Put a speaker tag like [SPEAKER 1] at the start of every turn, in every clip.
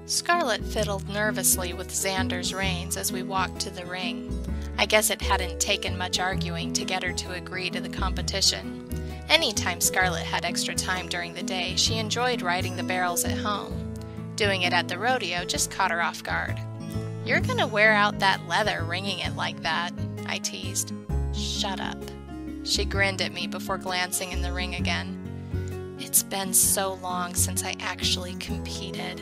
[SPEAKER 1] Scarlett fiddled nervously with Xander's reins as we walked to the ring. I guess it hadn't taken much arguing to get her to agree to the competition. Anytime Scarlett had extra time during the day, she enjoyed riding the barrels at home. Doing it at the rodeo just caught her off guard. "You're gonna wear out that leather ringing it like that," I teased. "Shut up." She grinned at me before glancing in the ring again. "It's been so long since I actually competed."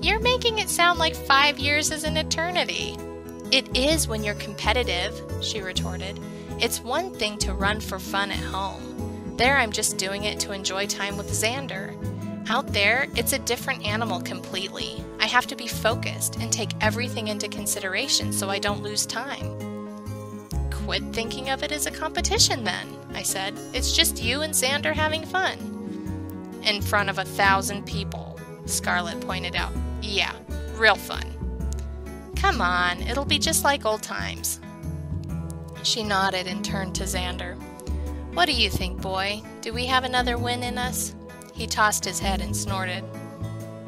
[SPEAKER 1] "You're making it sound like 5 years is an eternity." "It is when you're competitive," she retorted. "It's one thing to run for fun at home. There I'm just doing it to enjoy time with Xander. Out there, it's a different animal completely. I have to be focused and take everything into consideration so I don't lose time." "Quit thinking of it as a competition then," I said. "It's just you and Xander having fun." "In front of 1,000 people," Scarlett pointed out. "Yeah, real fun." "Come on, it'll be just like old times." She nodded and turned to Xander. "What do you think, boy? Do we have another win in us?" He tossed his head and snorted.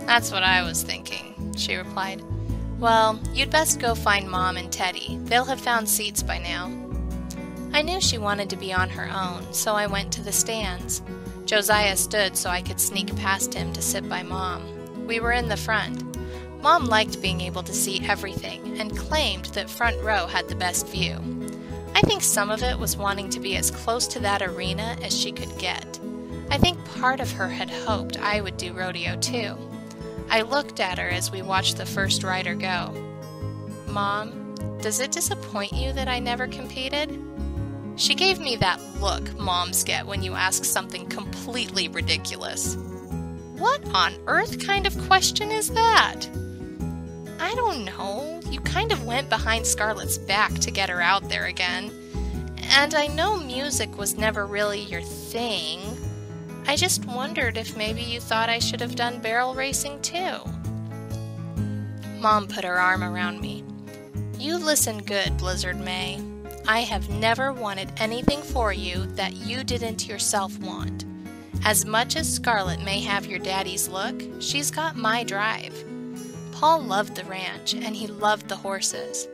[SPEAKER 1] "That's what I was thinking," she replied. "Well, you'd best go find Mom and Teddy. They'll have found seats by now." I knew she wanted to be on her own, so I went to the stands. Josiah stood so I could sneak past him to sit by Mom. We were in the front. Mom liked being able to see everything and claimed that front row had the best view. I think some of it was wanting to be as close to that arena as she could get. I think part of her had hoped I would do rodeo too. I looked at her as we watched the first rider go. "Mom, does it disappoint you that I never competed?" She gave me that look moms get when you ask something completely ridiculous. "What on earth kind of question is that?" "I don't know. You kind of went behind Scarlett's back to get her out there again. And I know music was never really your thing. I just wondered if maybe you thought I should have done barrel racing too." Mom put her arm around me. "You listen good, Blizzard May. I have never wanted anything for you that you didn't yourself want. As much as Scarlett may have your daddy's look, she's got my drive. Paul loved the ranch and he loved the horses,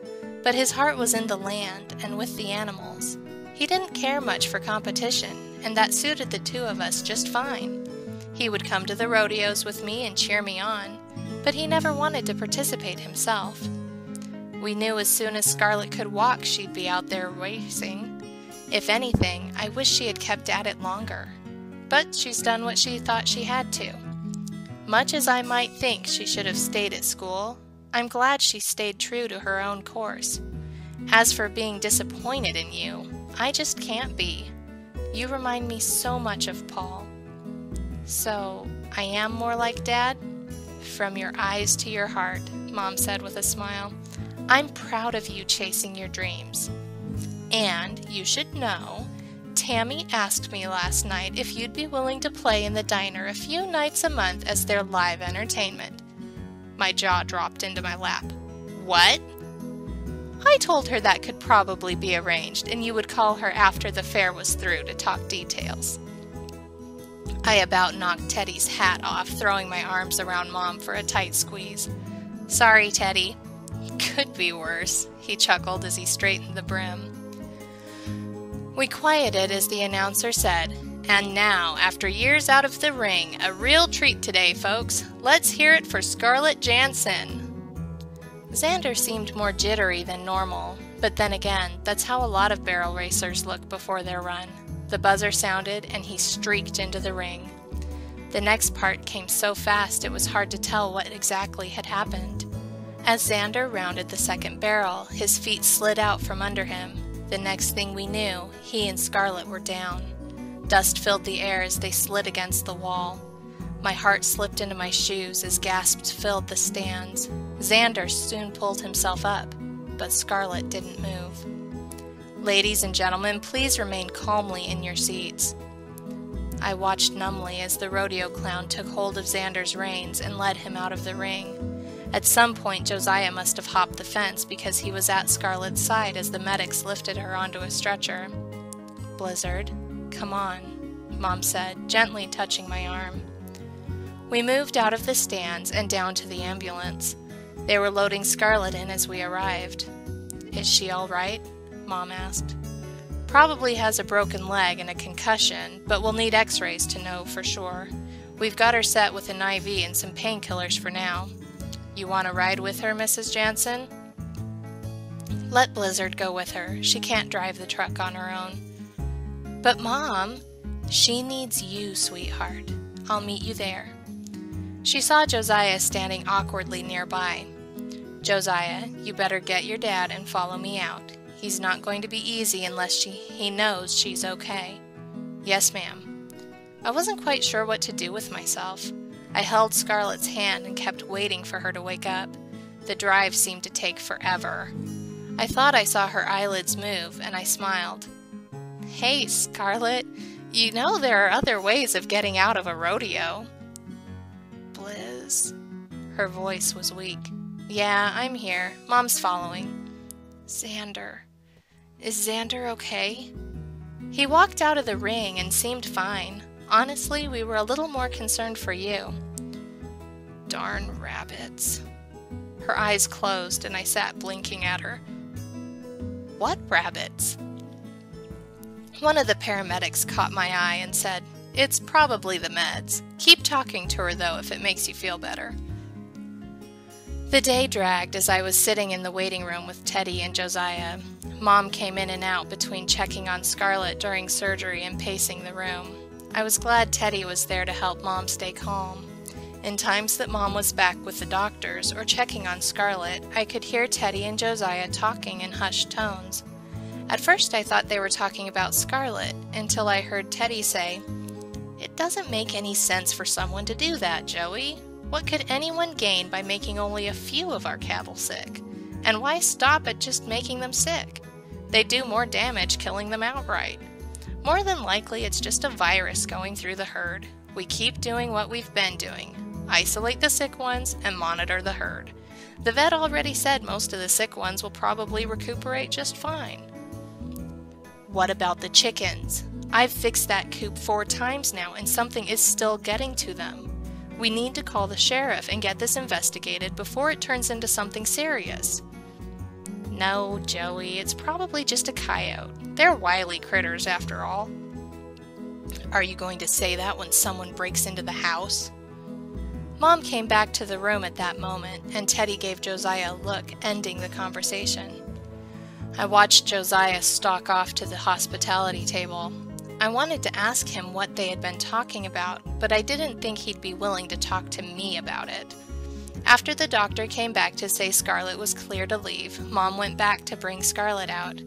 [SPEAKER 1] but his heart was in the land and with the animals. He didn't care much for competition, and that suited the two of us just fine. He would come to the rodeos with me and cheer me on, but he never wanted to participate himself. We knew as soon as Scarlett could walk she'd be out there racing. If anything, I wish she had kept at it longer. But she's done what she thought she had to. Much as I might think she should have stayed at school, I'm glad she stayed true to her own course. As for being disappointed in you, I just can't be. You remind me so much of Paul." "So, I am more like Dad?" "From your eyes to your heart," Mom said with a smile. "I'm proud of you chasing your dreams. And, you should know, Tammy asked me last night if you'd be willing to play in the diner a few nights a month as their live entertainment." My jaw dropped into my lap. "What?" "I told her that could probably be arranged, and you would call her after the fair was through to talk details." I about knocked Teddy's hat off, throwing my arms around Mom for a tight squeeze. "Sorry, Teddy." "Could be worse," he chuckled as he straightened the brim. We quieted as the announcer said, "And now, after years out of the ring, a real treat today, folks. Let's hear it for Scarlett Jansen." Xander seemed more jittery than normal, but then again, that's how a lot of barrel racers look before their run. The buzzer sounded and he streaked into the ring. The next part came so fast it was hard to tell what exactly had happened. As Xander rounded the second barrel, his feet slid out from under him. The next thing we knew, he and Scarlett were down. Dust filled the air as they slid against the wall. My heart slipped into my shoes as gasps filled the stands. Xander soon pulled himself up, but Scarlett didn't move. "Ladies and gentlemen, please remain calmly in your seats." I watched numbly as the rodeo clown took hold of Xander's reins and led him out of the ring. At some point, Josiah must have hopped the fence because he was at Scarlett's side as the medics lifted her onto a stretcher. "Blizzard, come on," Mom said, gently touching my arm. We moved out of the stands and down to the ambulance. They were loading Scarlett in as we arrived. "Is she all right?" Mom asked. "Probably has a broken leg and a concussion, but we'll need x-rays to know for sure. We've got her set with an IV and some painkillers for now. You want to ride with her, Mrs. Jansen?" "Let Blizzard go with her. She can't drive the truck on her own." "But Mom, she needs you, sweetheart. I'll meet you there." She saw Josiah standing awkwardly nearby. "Josiah, you better get your dad and follow me out. He's not going to be easy unless he knows she's okay." "Yes, ma'am." I wasn't quite sure what to do with myself. I held Scarlett's hand and kept waiting for her to wake up. The drive seemed to take forever. I thought I saw her eyelids move, and I smiled. "Hey, Scarlett, you know there are other ways of getting out of a rodeo." "Blizz." Her voice was weak. "Yeah, I'm here. Mom's following." "Xander. Is Xander okay?" "He walked out of the ring and seemed fine. Honestly, we were a little more concerned for you." "Darn rabbits." Her eyes closed and I sat blinking at her. "What rabbits?" One of the paramedics caught my eye and said, "It's probably the meds. Keep talking to her, though, if it makes you feel better." The day dragged as I was sitting in the waiting room with Teddy and Josiah. Mom came in and out between checking on Scarlett during surgery and pacing the room. I was glad Teddy was there to help Mom stay calm. In times that Mom was back with the doctors or checking on Scarlett, I could hear Teddy and Josiah talking in hushed tones. At first I thought they were talking about Scarlett, until I heard Teddy say, "It doesn't make any sense for someone to do that, Joey. What could anyone gain by making only a few of our cattle sick? And why stop at just making them sick? They do more damage killing them outright. More than likely it's just a virus going through the herd. We keep doing what we've been doing. Isolate the sick ones and monitor the herd. The vet already said most of the sick ones will probably recuperate just fine." "What about the chickens? I've fixed that coop 4 times now and something is still getting to them. We need to call the sheriff and get this investigated before it turns into something serious." "No, Joey, it's probably just a coyote. They're wily critters after all." "Are you going to say that when someone breaks into the house?" Mom came back to the room at that moment, and Teddy gave Josiah a look, ending the conversation. I watched Josiah stalk off to the hospitality table. I wanted to ask him what they had been talking about, but I didn't think he'd be willing to talk to me about it. After the doctor came back to say Scarlett was clear to leave, Mom went back to bring Scarlett out.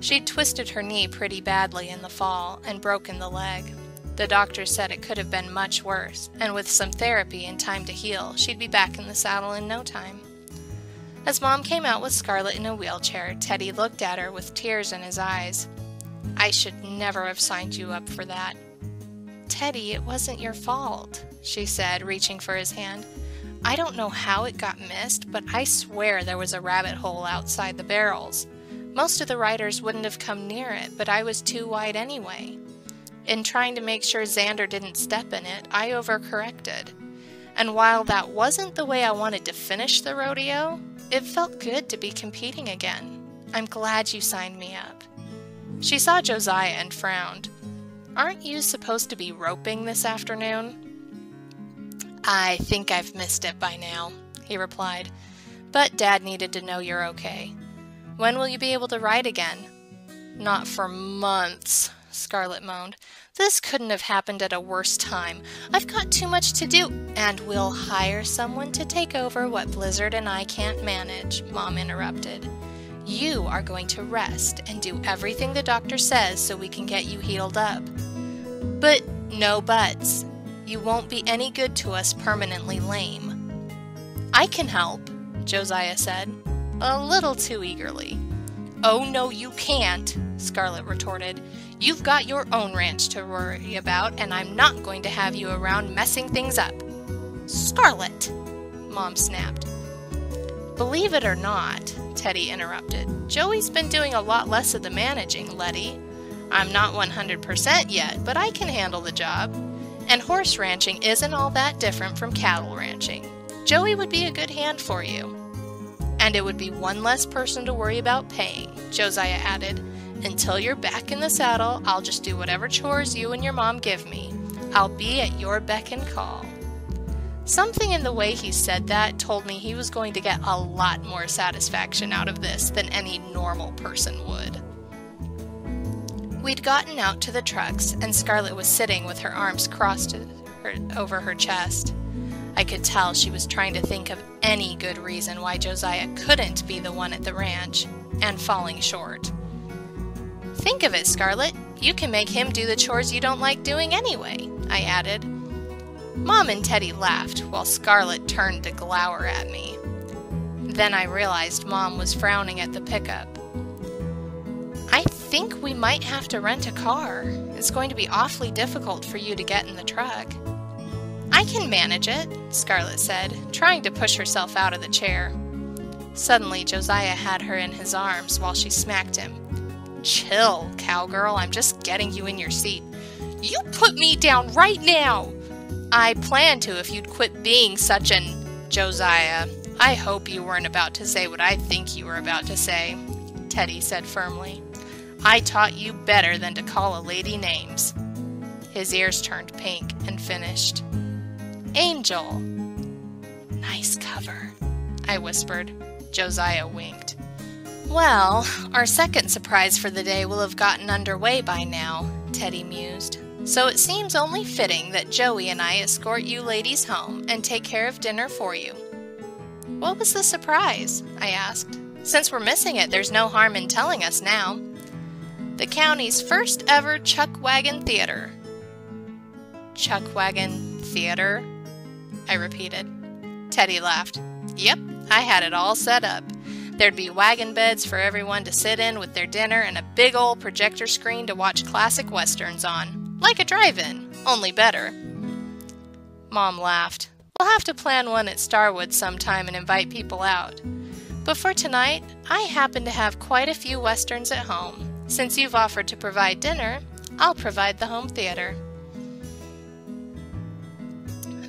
[SPEAKER 1] She'd twisted her knee pretty badly in the fall and broken the leg. The doctor said it could have been much worse, and with some therapy and time to heal, she'd be back in the saddle in no time. As Mom came out with Scarlett in a wheelchair, Teddy looked at her with tears in his eyes. "I should never have signed you up for that." "Teddy, it wasn't your fault," she said, reaching for his hand. "I don't know how it got missed, but I swear there was a rabbit hole outside the barrels. Most of the riders wouldn't have come near it, but I was too wide anyway. In trying to make sure Xander didn't step in it, I overcorrected. And while that wasn't the way I wanted to finish the rodeo, it felt good to be competing again. I'm glad you signed me up." She saw Josiah and frowned. "Aren't you supposed to be roping this afternoon?" "I think I've missed it by now," he replied. "But Dad needed to know you're okay. When will you be able to ride again?" "Not for months," Scarlett moaned. "This couldn't have happened at a worse time. I've got too much to do." "And we'll hire someone to take over what Blizzard and I can't manage," Mom interrupted. "You are going to rest and do everything the doctor says so we can get you healed up." "But no buts. You won't be any good to us permanently lame." "I can help," Josiah said, a little too eagerly. "Oh, no, you can't," Scarlett retorted. "You've got your own ranch to worry about, and I'm not going to have you around messing things up." "Scarlett!" Mom snapped. "Believe it or not," Teddy interrupted, "Joey's been doing a lot less of the managing, Letty. I'm not 100% yet, but I can handle the job. And horse ranching isn't all that different from cattle ranching. Joey would be a good hand for you. And it would be one less person to worry about paying, Josiah added. Until you're back in the saddle, I'll just do whatever chores you and your mom give me. I'll be at your beck and call. Something in the way he said that told me he was going to get a lot more satisfaction out of this than any normal person would. We'd gotten out to the trucks, and Scarlett was sitting with her arms crossed over her chest. I could tell she was trying to think of any good reason why Josiah couldn't be the one at the ranch, and falling short. Think of it, Scarlett. You can make him do the chores you don't like doing anyway, I added. Mom and Teddy laughed, while Scarlett turned to glower at me. Then I realized Mom was frowning at the pickup. I think we might have to rent a car. It's going to be awfully difficult for you to get in the truck. I can manage it, Scarlett said, trying to push herself out of the chair. Suddenly, Josiah had her in his arms while she smacked him. Chill, cowgirl, I'm just getting you in your seat. You put me down right now! I plan to if you'd quit being such an... Josiah, I hope you weren't about to say what I think you were about to say, Teddy said firmly. I taught you better than to call a lady names. His ears turned pink and finished. Angel. Nice cover, I whispered. Josiah winked. Well, our second surprise for the day will have gotten underway by now, Teddy mused. So it seems only fitting that Joey and I escort you ladies home and take care of dinner for you. What was the surprise? I asked. Since we're missing it, there's no harm in telling us now. The county's first ever Chuck Wagon Theater. Chuck Wagon Theater? I repeated. Teddy laughed. Yep, I had it all set up. There'd be wagon beds for everyone to sit in with their dinner and a big old projector screen to watch classic westerns on. Like a drive-in, only better. Mom laughed. We'll have to plan one at Starwood sometime and invite people out. But for tonight, I happen to have quite a few westerns at home. Since you've offered to provide dinner, I'll provide the home theater.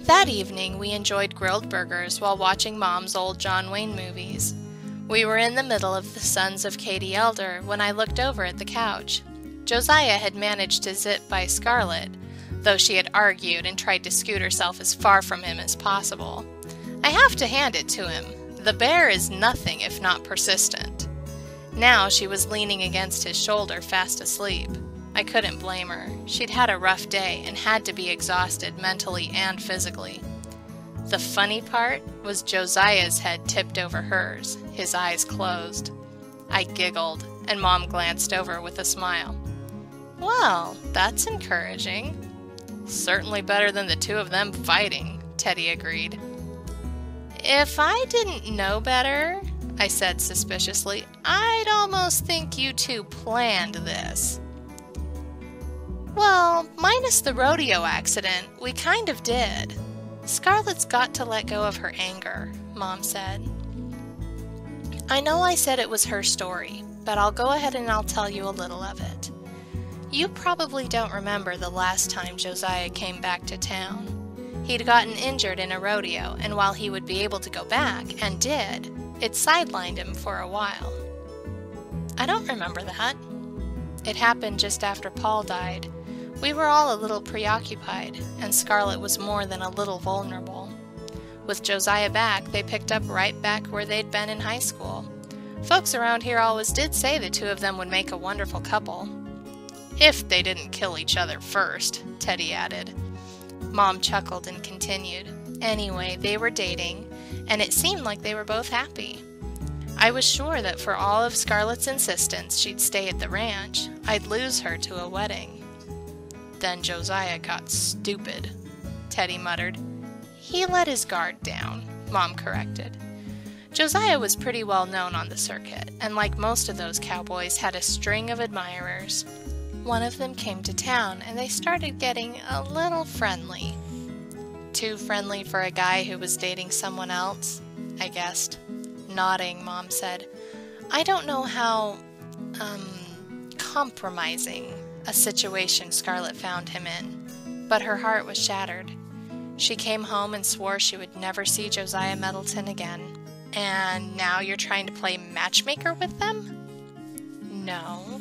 [SPEAKER 1] That evening, we enjoyed grilled burgers while watching Mom's old John Wayne movies. We were in the middle of The Sons of Katie Elder when I looked over at the couch. Josiah had managed to zip by Scarlett, though she had argued and tried to scoot herself as far from him as possible. I have to hand it to him. The bear is nothing if not persistent. Now she was leaning against his shoulder, fast asleep. I couldn't blame her. She'd had a rough day and had to be exhausted mentally and physically. The funny part was Josiah's head tipped over hers, his eyes closed. I giggled, and Mom glanced over with a smile. Well, that's encouraging. Certainly better than the two of them fighting, Teddy agreed. If I didn't know better, I said suspiciously, I'd almost think you two planned this. Well, minus the rodeo accident, we kind of did. Scarlett's got to let go of her anger, Mom said. I know I said it was her story, but I'll go ahead and I'll tell you a little of it. You probably don't remember the last time Josiah came back to town. He'd gotten injured in a rodeo, and while he would be able to go back, and did, it sidelined him for a while. I don't remember that. It happened just after Paul died. We were all a little preoccupied, and Scarlett was more than a little vulnerable. With Josiah back, they picked up right back where they'd been in high school. Folks around here always did say the two of them would make a wonderful couple. If they didn't kill each other first, Teddy added. Mom chuckled and continued. Anyway, they were dating, and it seemed like they were both happy. I was sure that for all of Scarlett's insistence she'd stay at the ranch, I'd lose her to a wedding. Then Josiah got stupid, Teddy muttered. He let his guard down, Mom corrected. Josiah was pretty well known on the circuit, and like most of those cowboys, had a string of admirers. One of them came to town, and they started getting a little friendly. Too friendly for a guy who was dating someone else, I guessed. Nodding, Mom said, I don't know how, compromising a situation Scarlett found him in. But her heart was shattered. She came home and swore she would never see Josiah Middleton again. And now you're trying to play matchmaker with them? No.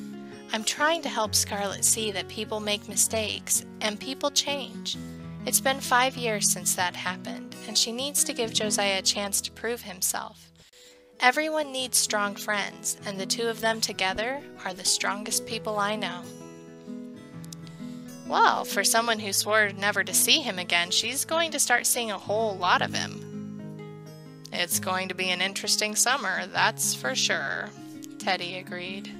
[SPEAKER 1] I'm trying to help Scarlett see that people make mistakes and people change. It's been 5 years since that happened, and she needs to give Josiah a chance to prove himself. Everyone needs strong friends, and the two of them together are the strongest people I know. Well, for someone who swore never to see him again, she's going to start seeing a whole lot of him. It's going to be an interesting summer, that's for sure, Teddy agreed.